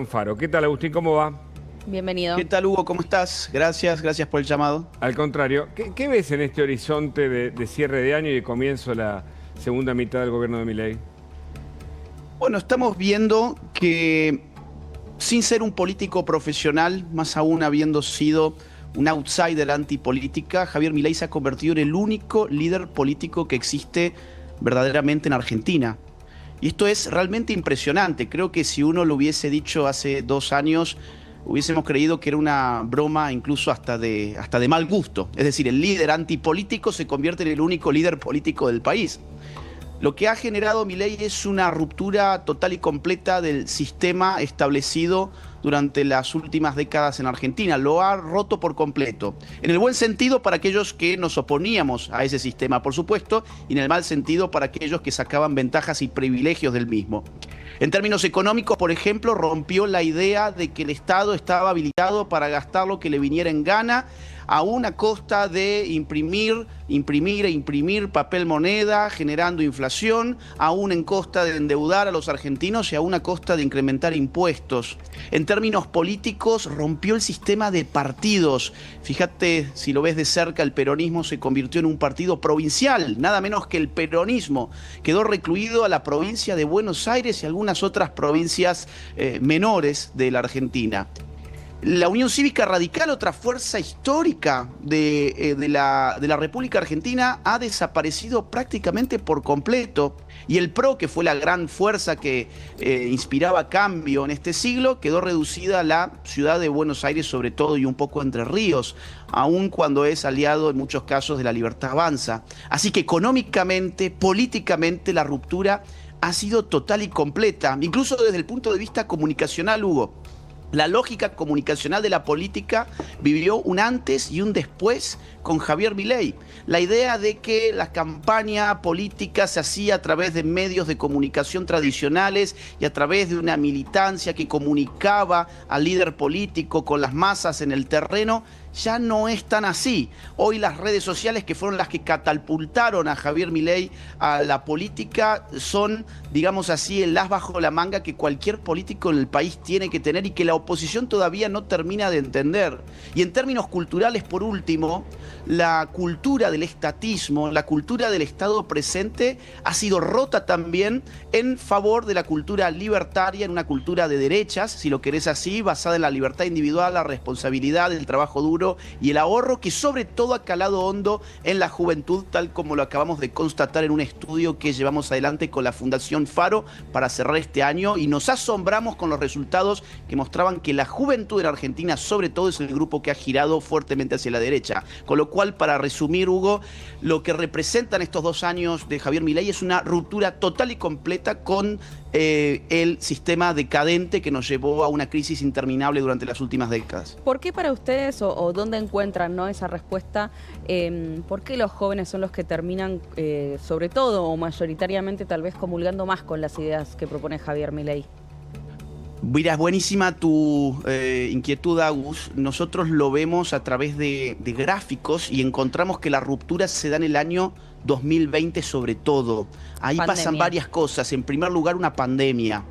Faro. ¿Qué tal, Agustín? ¿Cómo va? Bienvenido. ¿Qué tal, Hugo? ¿Cómo estás? Gracias por el llamado. Al contrario, ¿qué ves en este horizonte de cierre de año y de comienzo la segunda mitad del gobierno de Milei? Bueno, estamos viendo que sin ser un político profesional, más aún habiendo sido un outsider antipolítica, Javier Milei se ha convertido en el único líder político que existe verdaderamente en Argentina. Y esto es realmente impresionante. Creo que si uno lo hubiese dicho hace 2 años, hubiésemos creído que era una broma incluso hasta de mal gusto. Es decir, el líder antipolítico se convierte en el único líder político del país. Lo que ha generado Milei es una ruptura total y completa del sistema establecido durante las últimas décadas en Argentina. Lo ha roto por completo. En el buen sentido para aquellos que nos oponíamos a ese sistema, por supuesto, y en el mal sentido para aquellos que sacaban ventajas y privilegios del mismo. En términos económicos, por ejemplo, rompió la idea de que el Estado estaba habilitado para gastar lo que le viniera en gana, aún a costa de imprimir papel moneda, generando inflación, aún en costa de endeudar a los argentinos y aún a costa de incrementar impuestos. En términos políticos, rompió el sistema de partidos. Fíjate, si lo ves de cerca, el peronismo se convirtió en un partido provincial, nada menos que el peronismo. Quedó recluido a la provincia de Buenos Aires y algunas otras provincias menores de la Argentina. La Unión Cívica Radical, otra fuerza histórica de la República Argentina, ha desaparecido prácticamente por completo. Y el PRO, que fue la gran fuerza que inspiraba cambio en este siglo, quedó reducida a la ciudad de Buenos Aires sobre todo y un poco Entre Ríos, aun cuando es aliado en muchos casos de la Libertad Avanza. Así que económicamente, políticamente, la ruptura ha sido total y completa, incluso desde el punto de vista comunicacional, Hugo. La lógica comunicacional de la política vivió un antes y un después con Javier Milei. La idea de que la campaña política se hacía a través de medios de comunicación tradicionales y a través de una militancia que comunicaba al líder político con las masas en el terreno, ya no es tan así. Hoy las redes sociales, que fueron las que catapultaron a Javier Milei a la política, son, digamos así, el as bajo la manga que cualquier político en el país tiene que tener y que la oposición todavía no termina de entender. Y en términos culturales, por último, la cultura del estatismo, la cultura del Estado presente ha sido rota también en favor de la cultura libertaria, en una cultura de derechas, si lo querés así, basada en la libertad individual, la responsabilidad, el trabajo duro y el ahorro, que sobre todo ha calado hondo en la juventud, tal como lo acabamos de constatar en un estudio que llevamos adelante con la Fundación Faro para cerrar este año, y nos asombramos con los resultados que mostraban que la juventud en Argentina sobre todo es el grupo que ha girado fuertemente hacia la derecha. Con lo cual, para resumir, Hugo, lo que representan estos 2 años de Javier Milei es una ruptura total y completa con el sistema decadente que nos llevó a una crisis interminable durante las últimas décadas. ¿Por qué para ustedes o dónde encuentran, ¿no?, esa respuesta? ¿Por qué los jóvenes son los que terminan, sobre todo o mayoritariamente, tal vez comulgando más con las ideas que propone Javier Milei? Mira, es buenísima tu inquietud, Agus. Nosotros lo vemos a través de gráficos y encontramos que la ruptura se da en el año 2020 sobre todo. Ahí pasan varias cosas. En primer lugar, una pandemia.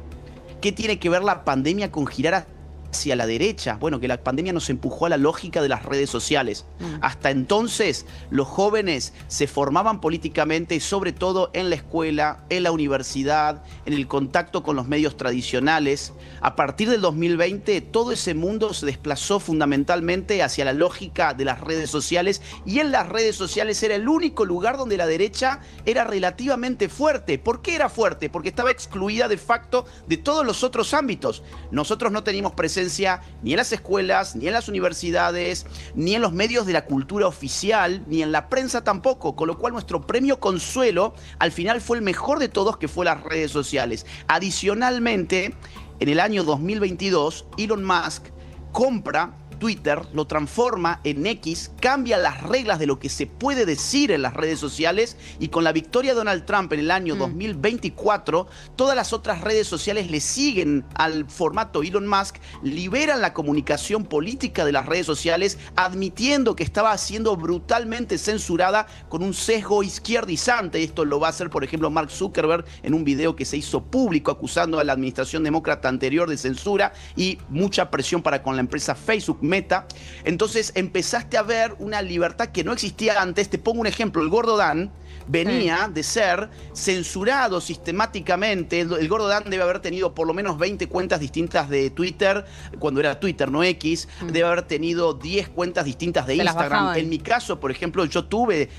¿Qué tiene que ver la pandemia con girar hacia la derecha? Bueno, que la pandemia nos empujó a la lógica de las redes sociales. Hasta entonces, los jóvenes se formaban políticamente y sobre todo en la escuela, en la universidad, en el contacto con los medios tradicionales. A partir del 2020, todo ese mundo se desplazó fundamentalmente hacia la lógica de las redes sociales, y en las redes sociales era el único lugar donde la derecha era relativamente fuerte. ¿Por qué era fuerte? Porque estaba excluida de facto de todos los otros ámbitos. Nosotros no teníamos presencia ni en las escuelas, ni en las universidades, ni en los medios de la cultura oficial, ni en la prensa tampoco, con lo cual nuestro premio consuelo al final fue el mejor de todos, que fue las redes sociales. Adicionalmente, en el año 2022, Elon Musk compra Twitter, lo transforma en X, cambia las reglas de lo que se puede decir en las redes sociales, y con la victoria de Donald Trump en el año 2024, todas las otras redes sociales le siguen al formato Elon Musk, liberan la comunicación política de las redes sociales, admitiendo que estaba siendo brutalmente censurada con un sesgo izquierdizante. Esto lo va a hacer, por ejemplo, Mark Zuckerberg en un video que se hizo público acusando a la administración demócrata anterior de censura y mucha presión para con la empresa Facebook, Meta. Entonces empezaste a ver una libertad que no existía antes. Te pongo un ejemplo: el Gordo Dan venía de ser censurado sistemáticamente. El Gordo Dan debe haber tenido por lo menos 20 cuentas distintas de Twitter, cuando era Twitter, no X. Debe haber tenido 10 cuentas distintas de Instagram. En mi caso, por ejemplo, yo tuve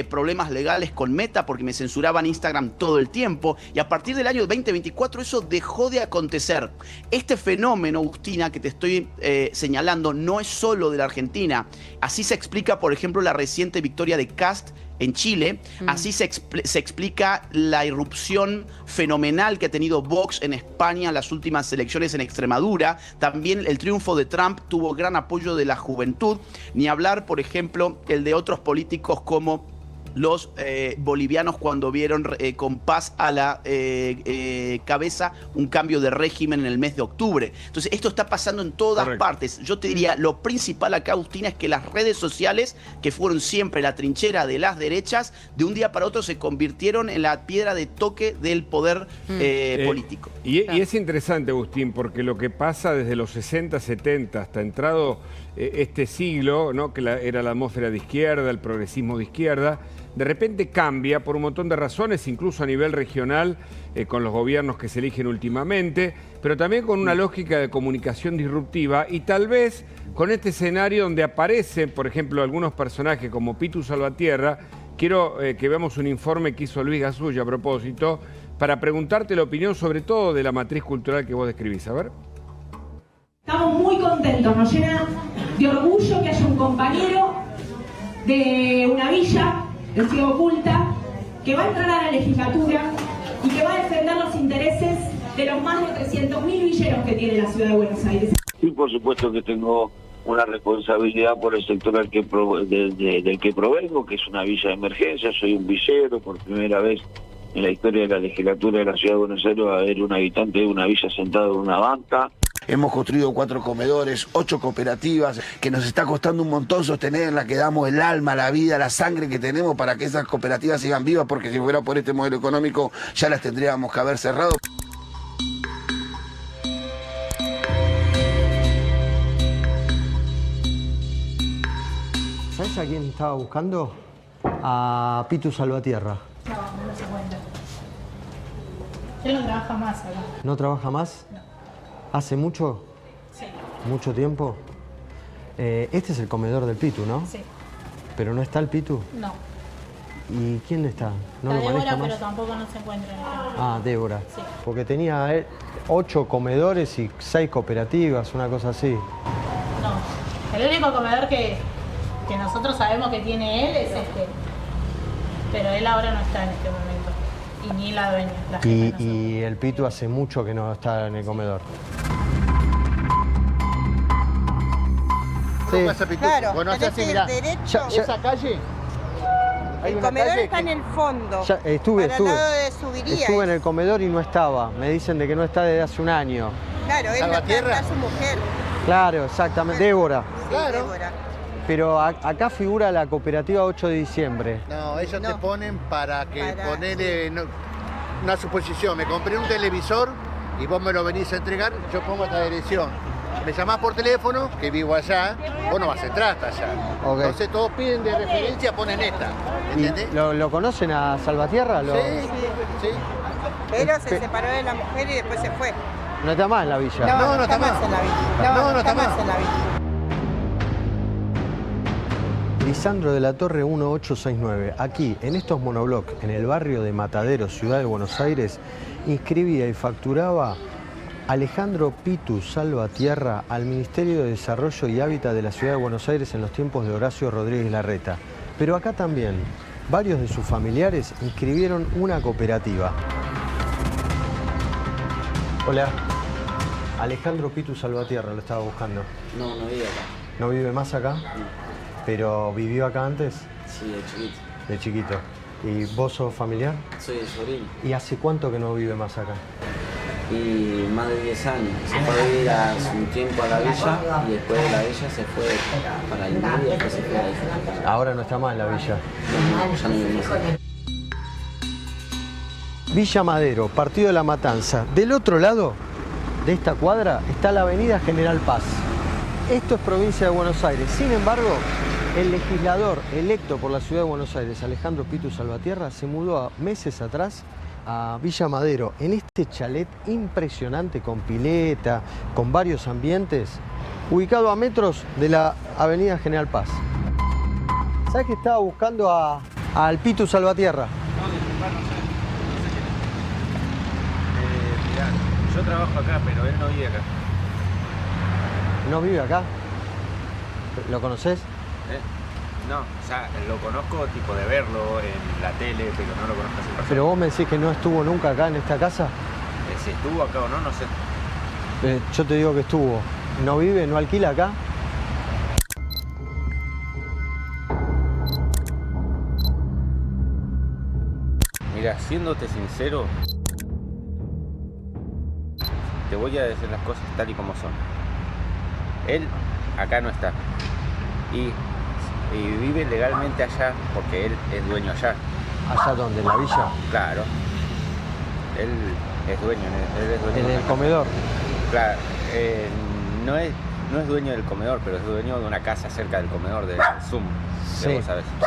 problemas legales con Meta porque me censuraban Instagram todo el tiempo, y a partir del año 2024 eso dejó de acontecer. Este fenómeno, Agustina, que te estoy señalando, no es solo de la Argentina. Así se explica, por ejemplo, la reciente victoria de Kast en Chile. Así se explica la irrupción fenomenal que ha tenido Vox en España en las últimas elecciones en Extremadura. También el triunfo de Trump tuvo gran apoyo de la juventud. Ni hablar, por ejemplo, el de otros políticos como los bolivianos cuando vieron con paz a la cabeza un cambio de régimen en el mes de octubre. Entonces esto está pasando en todas partes. Yo te diría, lo principal acá, Agustina, es que las redes sociales, que fueron siempre la trinchera de las derechas, de un día para otro se convirtieron en la piedra de toque del poder político. Y es interesante, Agustín, porque lo que pasa desde los 60, 70 hasta entrado este siglo, ¿no?, que era la atmósfera de izquierda, el progresismo de izquierda, de repente cambia por un montón de razones, incluso a nivel regional, con los gobiernos que se eligen últimamente, pero también con una lógica de comunicación disruptiva, y tal vez con este escenario donde aparecen, por ejemplo, algunos personajes como Pitu Salvatierra. Quiero que veamos un informe que hizo Luis Gasulla a propósito, para preguntarte la opinión sobre todo de la matriz cultural que vos describís. A ver. Estamos muy contentos, nos llena de orgullo que haya un compañero de una villa, de Ciudad Oculta, que va a entrar a la legislatura y que va a defender los intereses de los más de 300.000 villeros que tiene la Ciudad de Buenos Aires. Sí, por supuesto que tengo una responsabilidad por el sector del que provengo, que es una villa de emergencia. Soy un villero. Por primera vez en la historia de la legislatura de la Ciudad de Buenos Aires va a haber un habitante de una villa sentado en una banca. Hemos construido 4 comedores, 8 cooperativas, que nos está costando un montón sostener, en la que damos el alma, la vida, la sangre que tenemos para que esas cooperativas sigan vivas, porque si fuera por este modelo económico ya las tendríamos que haber cerrado. ¿Sabes a quién estaba buscando? A Pitu Salvatierra. No se cuenta. Él no trabaja más acá. ¿No trabaja más? No. ¿Hace mucho? Sí. ¿Mucho tiempo? Este es el comedor del Pitu, ¿no? Sí. ¿Pero no está el Pitu? No. ¿Y quién está? ¿No Está lo maneja Débora, más? pero tampoco no se encuentra en el comedor. Ah, Débora. Sí. Porque tenía 8 comedores y 6 cooperativas, una cosa así. No. El único comedor que nosotros sabemos que tiene él es este. Pero él ahora no está en este momento. Y ni la dueña. La jefa no Y el Pitu hace mucho que no está en el comedor. ¿Cómo pasa, Pitu? Claro, Bueno, tenés así, que ir mirá, derecho. esa calle. Hay El una comedor calle está que- en el fondo. Ya, estuve para el lado de Subiría. estuve en el comedor y no estaba. Me dicen de que no está desde hace un año. Claro, él no está, ¿Salvatierra? está su mujer. Claro, exactamente. Débora. Sí, Claro. Débora. Pero acá figura la cooperativa 8 de diciembre. No, ellos No. te ponen para que Para- ponerle una suposición. Me compré un televisor y vos me lo venís a entregar, yo pongo esta dirección. Me llamás por teléfono, que vivo allá, vos no vas a entrar hasta allá. Ok. Entonces todos piden de referencia, ponen esta. ¿Entendés? ¿Y lo conocen a Salvatierra? Sí, sí. Pero se separó de la mujer y después se fue. No está más en la villa. No está más. en la villa. No está más. en la villa. Lisandro de la Torre 1869, aquí en estos monoblocks, en el barrio de Mataderos, Ciudad de Buenos Aires, inscribía y facturaba Alejandro Pitu Salvatierra al Ministerio de Desarrollo y Hábitat de la Ciudad de Buenos Aires en los tiempos de Horacio Rodríguez Larreta. Pero acá también, varios de sus familiares inscribieron una cooperativa. Hola. Alejandro Pitu Salvatierra lo estaba buscando. No vive acá. ¿No vive más acá? ¿Pero vivió acá antes? Sí, de chiquito. De chiquito. ¿Y vos sos familiar? Soy de sobrino. ¿Y hace cuánto que no vive más acá? Y más de 10 años. Se fue a vivir hace un tiempo a la villa y después de la villa se fue para el interior y después se fue a la villa. Ahora no está más en la villa. No, ya no vive más acá. Villa Madero, Partido de la Matanza. Del otro lado de esta cuadra está la avenida General Paz. Esto es provincia de Buenos Aires. Sin embargo, el legislador electo por la ciudad de Buenos Aires, Alejandro Pitu Salvatierra, se mudó meses atrás a Villa Madero, en este chalet impresionante con pileta, con varios ambientes, ubicado a metros de la avenida General Paz. ¿Sabes que estaba buscando al Pitu Salvatierra? No, disculpa, no sé quién. Mirá, yo trabajo acá, pero él no vive acá. ¿No vive acá? ¿Lo conoces? No, o sea, lo conozco tipo de verlo en la tele, pero no lo conozco así en persona. Pero vos me decís que no estuvo nunca acá en esta casa. Si estuvo acá o no, no sé. Yo te digo que estuvo. ¿No vive, no alquila acá? Mira, siéndote sincero, te voy a decir las cosas tal y como son. Él acá no está. Y vive legalmente allá porque él es dueño allá. ¿Allá dónde? ¿En la villa? Claro. Él es dueño. ¿En el comedor? Claro. No es dueño del comedor, pero es dueño de una casa cerca del comedor, del Zoom. Sí, vos sabés. Sí.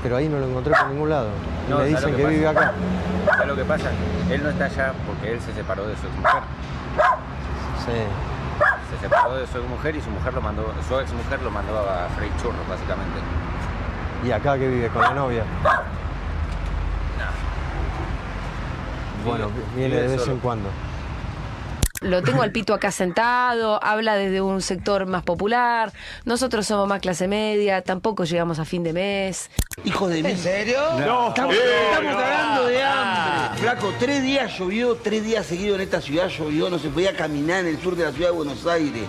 Pero ahí no lo encontré por ningún lado. No, me dicen que pasa? vive acá. ¿Sabes lo que pasa? Él no está allá porque él se separó de su exmujer. Sí. Se separó de su exmujer y su exmujer lo mandó a freír churros, básicamente. ¿Y acá que vive? ¿Con la novia? No. Bueno, viene de vez en cuando. Lo tengo al Pitu acá sentado, habla desde un sector más popular, nosotros somos más clase media, tampoco llegamos a fin de mes. Hijo de mí. ¿En serio? No. Estamos cagando de hambre. Flaco, 3 días llovió, 3 días seguidos en esta ciudad llovió, no se podía caminar en el sur de la ciudad de Buenos Aires.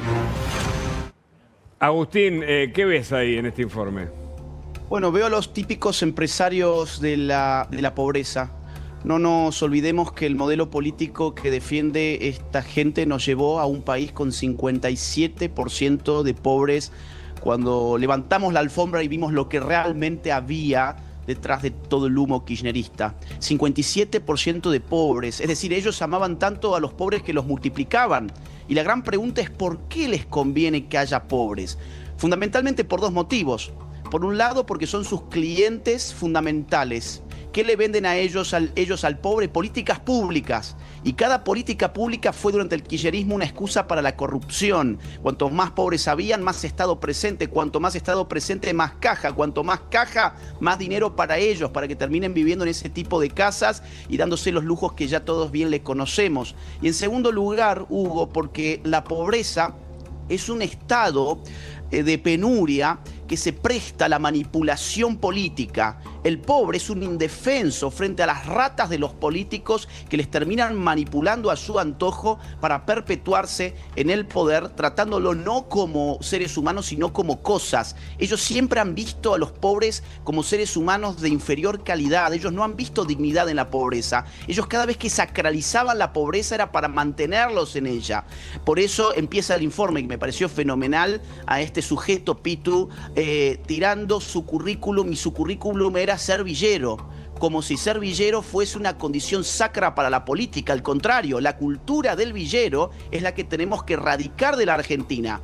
Agustín, ¿qué ves ahí en este informe? Bueno, veo a los típicos empresarios de la pobreza. No nos olvidemos que el modelo político que defiende esta gente nos llevó a un país con 57% de pobres. Cuando levantamos la alfombra y vimos lo que realmente había detrás de todo el humo kirchnerista. 57% de pobres, es decir, ellos amaban tanto a los pobres que los multiplicaban. Y la gran pregunta es ¿por qué les conviene que haya pobres? Fundamentalmente por dos motivos. Por un lado, porque son sus clientes fundamentales. ¿Qué le venden a ellos al pobre? Políticas públicas. Y cada política pública fue durante el kirchnerismo una excusa para la corrupción. Cuanto más pobres habían, más Estado presente. Cuanto más Estado presente, más caja. Cuanto más caja, más dinero para ellos, para que terminen viviendo en ese tipo de casas y dándose los lujos que ya todos bien le conocemos. Y en segundo lugar, Hugo, porque la pobreza es un estado de penuria que se presta a la manipulación política. El pobre es un indefenso frente a las ratas de los políticos que les terminan manipulando a su antojo para perpetuarse en el poder, tratándolo no como seres humanos, sino como cosas. Ellos siempre han visto a los pobres como seres humanos de inferior calidad. Ellos no han visto dignidad en la pobreza. Ellos cada vez que sacralizaban la pobreza era para mantenerlos en ella. Por eso empieza el informe, que me pareció fenomenal, a este sujeto Pitu, tirando su currículum, y su currículum era ser villero, como si ser villero fuese una condición sacra para la política. Al contrario, la cultura del villero es la que tenemos que erradicar de la Argentina.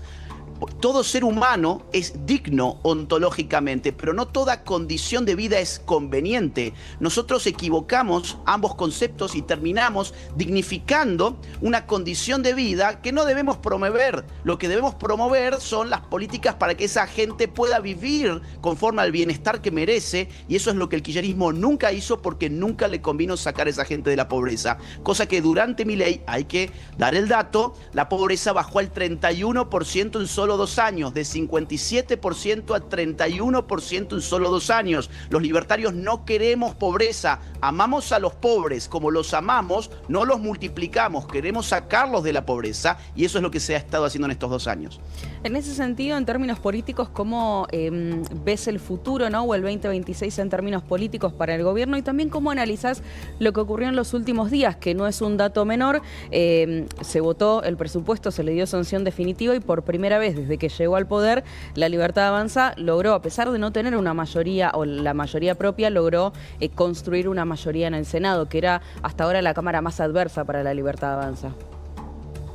Todo ser humano es digno ontológicamente, pero no toda condición de vida es conveniente. Nosotros equivocamos ambos conceptos y terminamos dignificando una condición de vida que no debemos promover. Lo que debemos promover son las políticas para que esa gente pueda vivir conforme al bienestar que merece, y eso es lo que el kirchnerismo nunca hizo, porque nunca le convino sacar a esa gente de la pobreza. Cosa que durante Milei, hay que dar el dato, la pobreza bajó al 31% en solo solo 2 años, de 57% a 31% en solo 2 años. Los libertarios no queremos pobreza, amamos a los pobres, como los amamos, no los multiplicamos, queremos sacarlos de la pobreza y eso es lo que se ha estado haciendo en estos 2 años. En ese sentido, en términos políticos, ¿cómo ves el futuro, ¿no? O el 2026 en términos políticos para el gobierno? Y también cómo analizás lo que ocurrió en los últimos días, que no es un dato menor. Se votó el presupuesto, se le dio sanción definitiva y por primera vez desde que llegó al poder, La Libertad Avanza logró, a pesar de no tener una mayoría o la mayoría propia, logró construir una mayoría en el Senado, que era hasta ahora la cámara más adversa para La Libertad Avanza.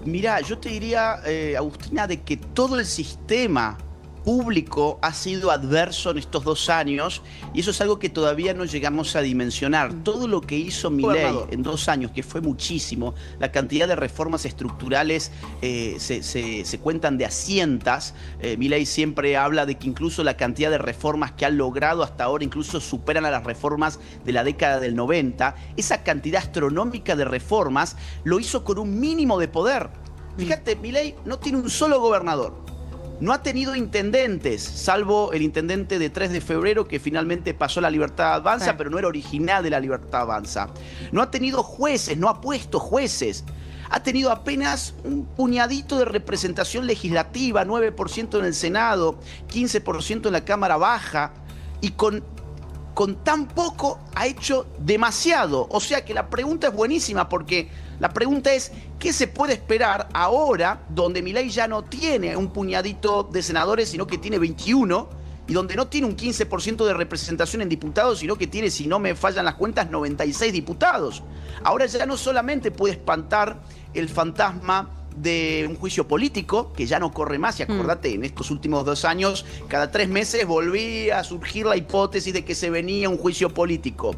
Mirá, yo te diría, Agustina, de que todo el sistema público ha sido adverso en estos 2 años y eso es algo que todavía no llegamos a dimensionar. Todo lo que hizo Milei en 2 años, que fue muchísimo, la cantidad de reformas estructurales se cuentan de a cientos. Milei siempre habla de que incluso la cantidad de reformas que han logrado hasta ahora incluso superan a las reformas de la década del 90. Esa cantidad astronómica de reformas lo hizo con un mínimo de poder. Fíjate, Milei no tiene un solo gobernador. No ha tenido intendentes, salvo el intendente de 3 de febrero que finalmente pasó a La Libertad Avanza, pero no era original de La Libertad Avanza. No ha tenido jueces, no ha puesto jueces. Ha tenido apenas un puñadito de representación legislativa, 9% en el Senado, 15% en la Cámara Baja, y con tan poco ha hecho demasiado. O sea que la pregunta es buenísima porque la pregunta es, ¿qué se puede esperar ahora donde Milei ya no tiene un puñadito de senadores, sino que tiene 21, y donde no tiene un 15% de representación en diputados, sino que tiene, si no me fallan las cuentas, 96 diputados? Ahora ya no solamente puede espantar el fantasma de un juicio político, que ya no corre más, y acordate, en estos últimos 2 años, cada 3 meses volvía a surgir la hipótesis de que se venía un juicio político.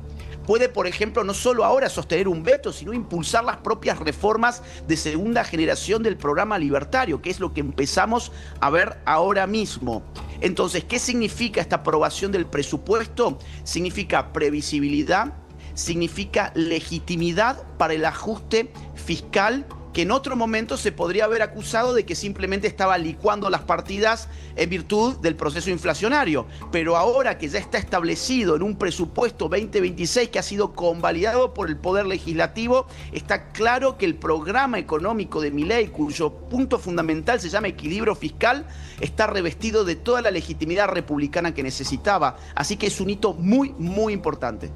Puede, por ejemplo, no solo ahora sostener un veto, sino impulsar las propias reformas de segunda generación del programa libertario, que es lo que empezamos a ver ahora mismo. Entonces, ¿qué significa esta aprobación del presupuesto? Significa previsibilidad, significa legitimidad para el ajuste fiscal, que en otro momento se podría haber acusado de que simplemente estaba licuando las partidas en virtud del proceso inflacionario. Pero ahora que ya está establecido en un presupuesto 2026 que ha sido convalidado por el Poder Legislativo, está claro que el programa económico de Milei, cuyo punto fundamental se llama equilibrio fiscal, está revestido de toda la legitimidad republicana que necesitaba. Así que es un hito muy, muy importante.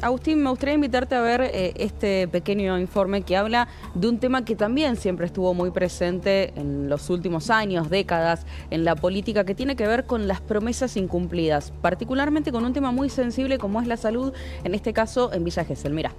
Agustín, me gustaría invitarte a ver este pequeño informe que habla de un tema que también siempre estuvo muy presente en los últimos años, décadas, en la política, que tiene que ver con las promesas incumplidas, particularmente con un tema muy sensible como es la salud, en este caso en Villa Gesell. Mirá.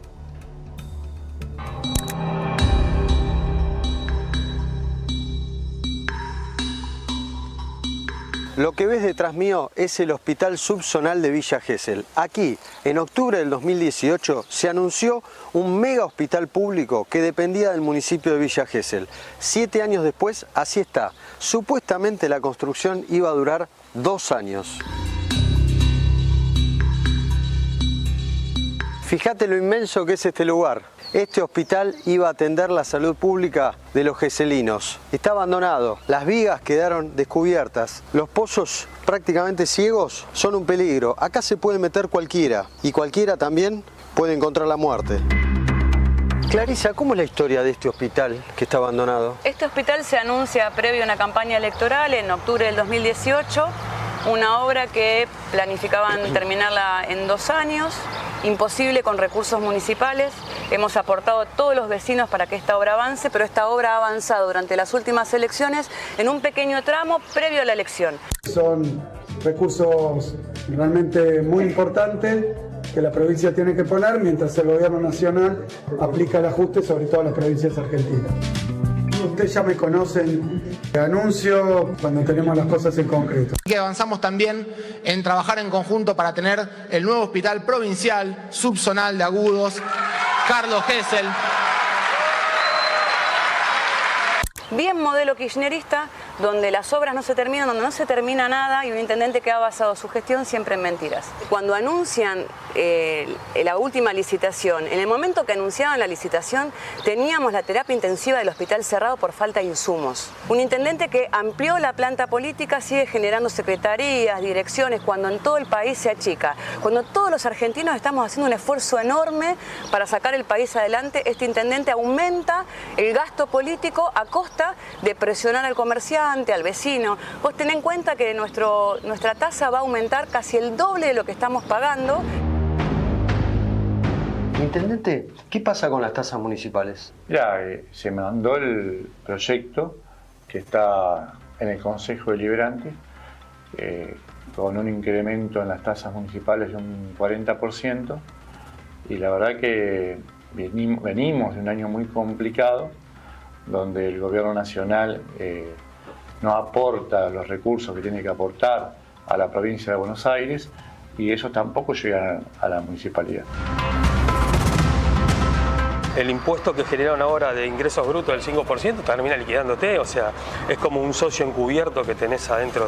Lo que ves detrás mío es el Hospital Subzonal de Villa Gesell. Aquí, en octubre del 2018, se anunció un mega hospital público que dependía del municipio de Villa Gesell. 7 años después, así está. Supuestamente la construcción iba a durar 2 años. Fíjate lo inmenso que es este lugar. Este hospital iba a atender la salud pública de los geselinos. Está abandonado, las vigas quedaron descubiertas, los pozos prácticamente ciegos son un peligro. Acá se puede meter cualquiera y cualquiera también puede encontrar la muerte. Clarisa, ¿cómo es la historia de este hospital que está abandonado? Este hospital se anuncia previo a una campaña electoral en octubre del 2018, una obra que planificaban terminarla en 2 años, imposible con recursos municipales. Hemos aportado a todos los vecinos para que esta obra avance, pero esta obra ha avanzado durante las últimas elecciones en un pequeño tramo previo a la elección. Son recursos realmente muy importantes que la provincia tiene que poner, mientras el gobierno nacional aplica el ajuste sobre todas las provincias argentinas. Ustedes ya me conocen, anuncio cuando tenemos las cosas en concreto. Que avanzamos también en trabajar en conjunto para tener el nuevo hospital provincial subzonal de agudos, Carlos Gesell. bien modelo kirchnerista, donde las obras no se terminan, donde no se termina nada y un intendente que ha basado su gestión siempre en mentiras. Cuando anuncian la última licitación, en el momento que anunciaban la licitación, teníamos la terapia intensiva del hospital cerrado por falta de insumos. Un intendente que amplió la planta política, sigue generando secretarías, direcciones, cuando en todo el país se achica. Cuando todos los argentinos estamos haciendo un esfuerzo enorme para sacar el país adelante, este intendente aumenta el gasto político a costa de presionar al comerciante, al vecino. Vos ten en cuenta que nuestra tasa va a aumentar casi el doble de lo que estamos pagando. Intendente, ¿qué pasa con las tasas municipales? Ya, se mandó el proyecto que está en el Consejo Deliberante con un incremento en las tasas municipales de un 40%, y la verdad que venimos de un año muy complicado donde el gobierno nacional no aporta los recursos que tiene que aportar a la provincia de Buenos Aires, y esos tampoco llegan a la municipalidad. El impuesto que generaron ahora de ingresos brutos del 5% termina liquidándote, o sea, es como un socio encubierto que tenés adentro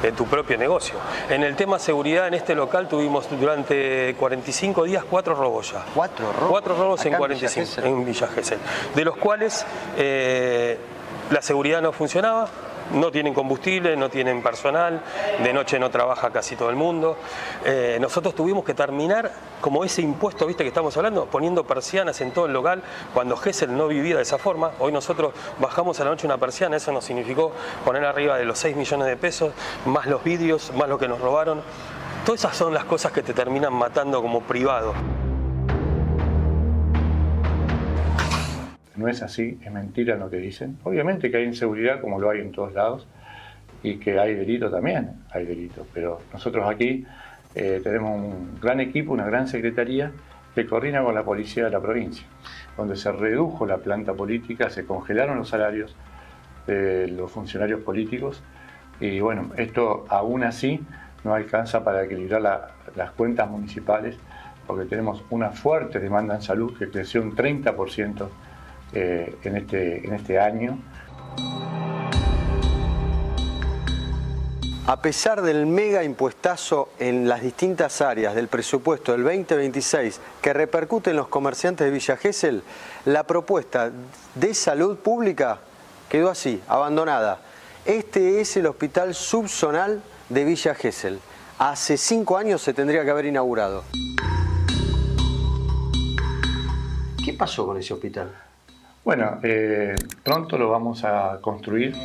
de tu propio negocio. En el tema seguridad, en este local tuvimos durante 45 días 4 robos ya. ¿4 robos? 4 robos Acá en 45, en Villa Gesell, de los cuales la seguridad no funcionaba. No tienen combustible, no tienen personal, de noche no trabaja casi todo el mundo. Nosotros tuvimos que terminar, como ese impuesto, viste que estamos hablando, poniendo persianas en todo el local, cuando Gesell no vivía de esa forma. Hoy nosotros bajamos a la noche una persiana, eso nos significó poner arriba de los 6 millones de pesos, más los vidrios, más lo que nos robaron. Todas esas son las cosas que te terminan matando como privado. No es así, es mentira lo que dicen. Obviamente que hay inseguridad, como lo hay en todos lados, y que hay delito también, hay delito. Pero nosotros aquí tenemos un gran equipo, una gran secretaría que coordina con la policía de la provincia, donde se redujo la planta política, se congelaron los salarios de los funcionarios políticos, y bueno, esto aún así no alcanza para equilibrar las cuentas municipales, porque tenemos una fuerte demanda en salud que creció un 30%. En este año. A pesar del mega impuestazo en las distintas áreas del presupuesto del 2026 que repercute en los comerciantes de Villa Gesell, la propuesta de salud pública quedó así, abandonada. Este es el hospital subzonal de Villa Gesell. Hace 5 años se tendría que haber inaugurado. ¿Qué pasó con ese hospital? Bueno, pronto lo vamos a construir.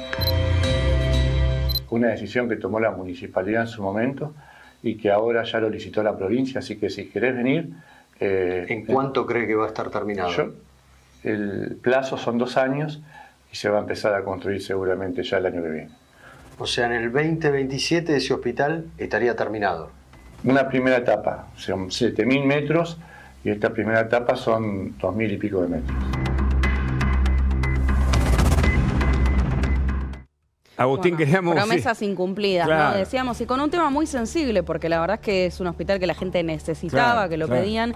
Una decisión que tomó la municipalidad en su momento y que ahora ya lo licitó la provincia, así que si querés venir... ¿En cuánto cree que va a estar terminado? El plazo son 2 años y se va a empezar a construir seguramente ya el año que viene. O sea, en el 2027 ese hospital estaría terminado. Una primera etapa, son 7.000 metros y esta primera etapa son 2.000 y pico de metros. Agustín, queríamos... Promesas incumplidas, claro, ¿no? Decíamos, y con un tema muy sensible, porque la verdad es que es un hospital que la gente necesitaba, claro, que lo claro, pedían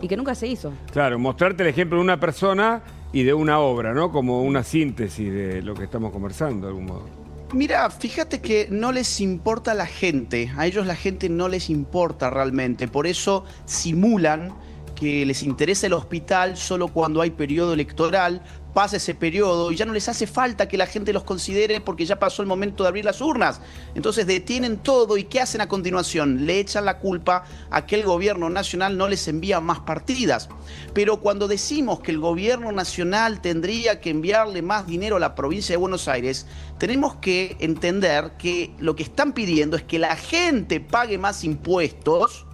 y que nunca se hizo. Claro, mostrarte el ejemplo de una persona y de una obra, ¿no? Como una síntesis de lo que estamos conversando, de algún modo. Mira, fíjate que no les importa la gente, a ellos la gente no les importa realmente, por eso simulan que les interesa el hospital solo cuando hay periodo electoral, pasa ese periodo y ya no les hace falta que la gente los considere porque ya pasó el momento de abrir las urnas. Entonces detienen todo y ¿qué hacen a continuación? Le echan la culpa a que el gobierno nacional no les envía más partidas. Pero cuando decimos que el gobierno nacional tendría que enviarle más dinero a la provincia de Buenos Aires, tenemos que entender que lo que están pidiendo es que la gente pague más impuestos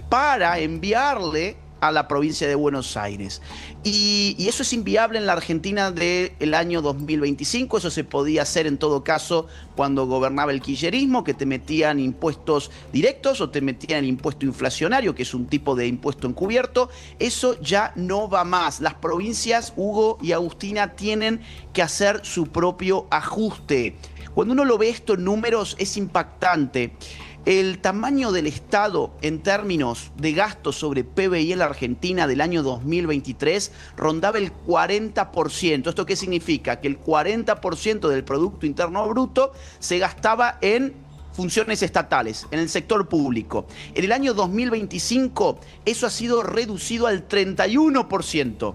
para enviarle a la provincia de Buenos Aires. Y eso es inviable en la Argentina del año 2025, eso se podía hacer en todo caso cuando gobernaba el kirchnerismo, que te metían impuestos directos o te metían el impuesto inflacionario, que es un tipo de impuesto encubierto. Eso ya no va más. Las provincias, Hugo y Agustina, tienen que hacer su propio ajuste. Cuando uno lo ve estos números es impactante. El tamaño del Estado en términos de gasto sobre PBI en la Argentina del año 2023 rondaba el 40%. ¿Esto qué significa? Que el 40% del Producto Interno Bruto se gastaba en funciones estatales, en el sector público. En el año 2025 eso ha sido reducido al 31%.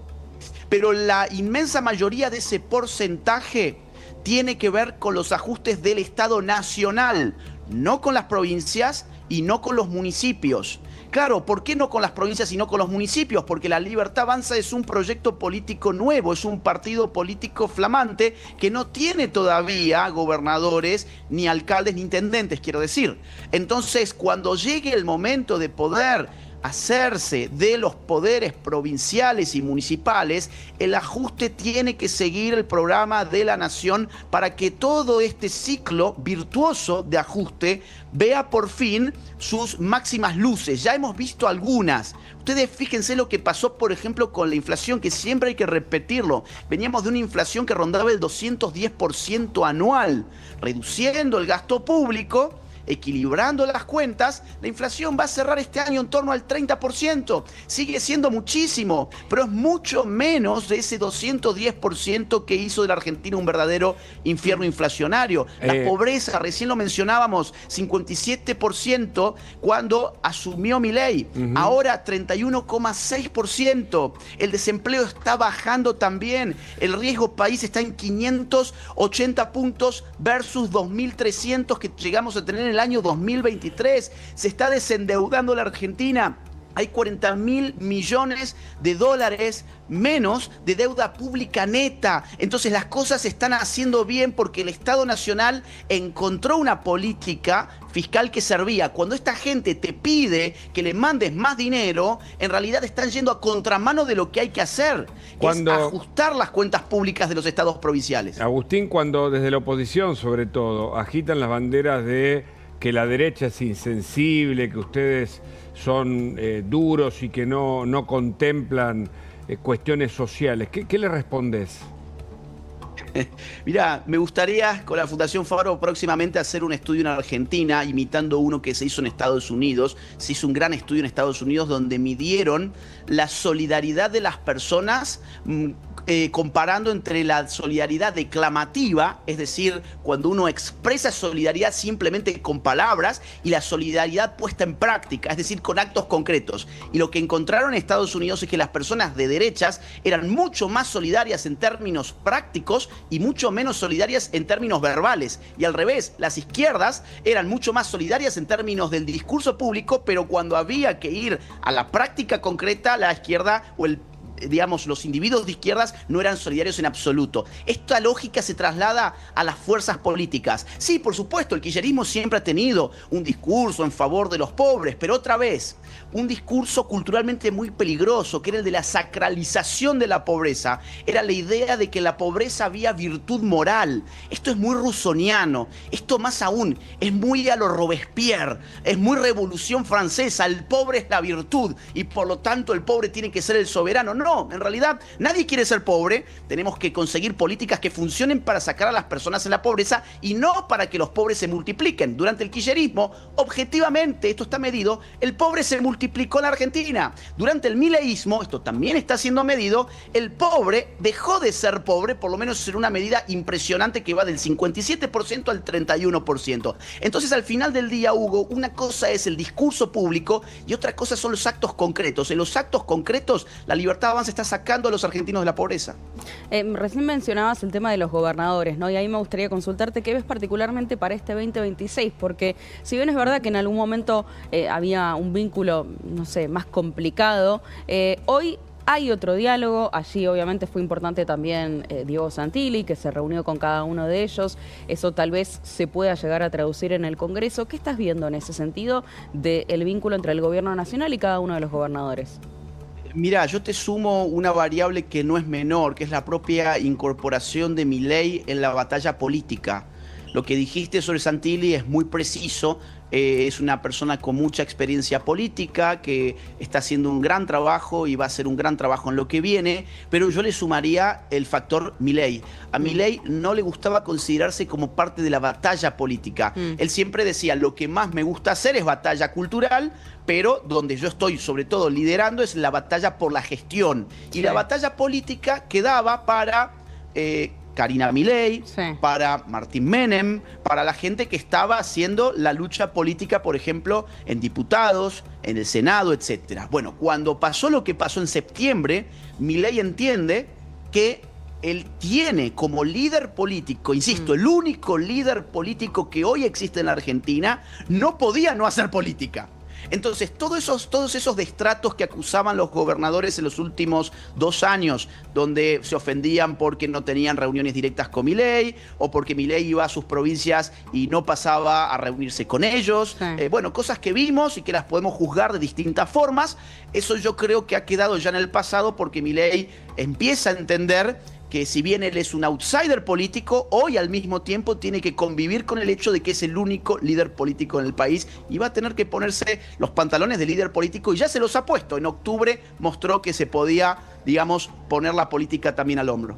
Pero la inmensa mayoría de ese porcentaje tiene que ver con los ajustes del Estado nacional, no con las provincias y no con los municipios. Claro, ¿por qué no con las provincias y no con los municipios? Porque La Libertad Avanza es un proyecto político nuevo, es un partido político flamante que no tiene todavía gobernadores, ni alcaldes, ni intendentes, quiero decir. Entonces, cuando llegue el momento de poder hacerse de los poderes provinciales y municipales, el ajuste tiene que seguir el programa de la Nación para que todo este ciclo virtuoso de ajuste vea por fin sus máximas luces. Ya hemos visto algunas. Ustedes fíjense lo que pasó, por ejemplo, con la inflación, que siempre hay que repetirlo. Veníamos de una inflación que rondaba el 210% anual, reduciendo el gasto público, equilibrando las cuentas. La inflación va a cerrar este año en torno al 30%. Sigue siendo muchísimo, pero es mucho menos de ese 210% que hizo de la Argentina un verdadero infierno inflacionario. La pobreza, recién lo mencionábamos, 57% cuando asumió Milei. Ahora 31,6%. El desempleo está bajando también. El riesgo país está en 580 puntos versus 2.300 que llegamos a tener en el año 2023. Se está desendeudando la Argentina. Hay 40.000 millones de dólares menos de deuda pública neta. Entonces las cosas se están haciendo bien porque el Estado Nacional encontró una política fiscal que servía. Cuando esta gente te pide que le mandes más dinero, en realidad están yendo a contramano de lo que hay que hacer, es ajustar las cuentas públicas de los estados provinciales. Agustín, cuando desde la oposición, sobre todo, agitan las banderas de que la derecha es insensible, que ustedes son duros y que no contemplan cuestiones sociales, ¿qué le respondes? Mirá, me gustaría con la Fundación Faro próximamente hacer un estudio en Argentina, imitando uno que se hizo en Estados Unidos. Se hizo un gran estudio en Estados Unidos donde midieron la solidaridad de las personas, comparando entre la solidaridad declamativa, es decir, cuando uno expresa solidaridad simplemente con palabras, y la solidaridad puesta en práctica, es decir, con actos concretos. Y lo que encontraron en Estados Unidos es que las personas de derechas eran mucho más solidarias en términos prácticos y mucho menos solidarias en términos verbales. Y al revés, las izquierdas eran mucho más solidarias en términos del discurso público, pero cuando había que ir a la práctica concreta, la izquierda o los individuos de izquierdas no eran solidarios en absoluto. Esta lógica se traslada a las fuerzas políticas. Sí, por supuesto, el kirchnerismo siempre ha tenido un discurso en favor de los pobres, pero otra vez, un discurso culturalmente muy peligroso, que era el de la sacralización de la pobreza. Era la idea de que en la pobreza había virtud moral. Esto es muy rusoniano. Esto más aún es muy a lo Robespierre, es muy Revolución Francesa. El pobre es la virtud y por lo tanto el pobre tiene que ser el soberano. No, en realidad nadie quiere ser pobre. Tenemos que conseguir políticas que funcionen para sacar a las personas en la pobreza y no para que los pobres se multipliquen. Durante el kirchnerismo, objetivamente, esto está medido, el pobre se multiplicó en la Argentina. Durante el mileísmo, esto también está siendo medido, el pobre dejó de ser pobre, por lo menos en una medida impresionante que va del 57% al 31%. Entonces, al final del día, Hugo, una cosa es el discurso público y otra cosa son los actos concretos. En los actos concretos, la Libertad Avanza está sacando a los argentinos de la pobreza. Recién mencionabas el tema de los gobernadores, ¿no? Y ahí me gustaría consultarte qué ves particularmente para este 2026, porque si bien es verdad que en algún momento había un vínculo, no sé, más complicado, hoy hay otro diálogo. Allí obviamente fue importante también Diego Santilli, que se reunió con cada uno de ellos. Eso tal vez se pueda llegar a traducir en el Congreso. ¿Qué estás viendo en ese sentido del vínculo entre el gobierno nacional y cada uno de los gobernadores? Mirá, yo te sumo una variable que no es menor, que es la propia incorporación de Milei en la batalla política. Lo que dijiste sobre Santilli es muy preciso. es una persona con mucha experiencia política, que está haciendo un gran trabajo y va a hacer un gran trabajo en lo que viene, pero yo le sumaría el factor Milei. A Milei no le gustaba considerarse como parte de la batalla política. Él siempre decía, lo que más me gusta hacer es batalla cultural, pero donde yo estoy sobre todo liderando es la batalla por la gestión. Y la batalla política quedaba para Karina Milei, para Martín Menem, para la gente que estaba haciendo la lucha política, por ejemplo, en diputados, en el Senado, etc. Bueno, cuando pasó lo que pasó en septiembre, Milei entiende que él tiene como líder político, insisto, el único líder político que hoy existe en la Argentina, no podía no hacer política. Entonces, todos esos destratos que acusaban los gobernadores en los últimos 2 años, donde se ofendían porque no tenían reuniones directas con Milei, o porque Milei iba a sus provincias y no pasaba a reunirse con ellos, bueno, cosas que vimos y que las podemos juzgar de distintas formas, eso yo creo que ha quedado ya en el pasado porque Milei empieza a entender que si bien él es un outsider político, hoy al mismo tiempo tiene que convivir con el hecho de que es el único líder político en el país y va a tener que ponerse los pantalones de líder político y ya se los ha puesto. En octubre mostró que se podía, digamos, poner la política también al hombro.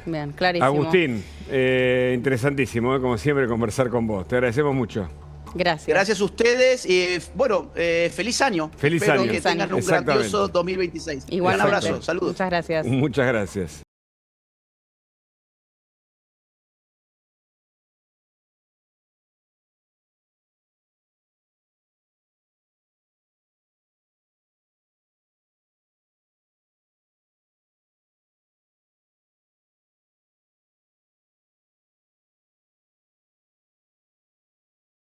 Bien, clarísimo. Agustín, interesantísimo, como siempre, conversar con vos. Te agradecemos mucho. Gracias. Gracias a ustedes. Bueno, feliz año. Feliz Espero año. que tengan un grandioso 2026. Igual un abrazo. Saludos. Muchas gracias. Muchas gracias.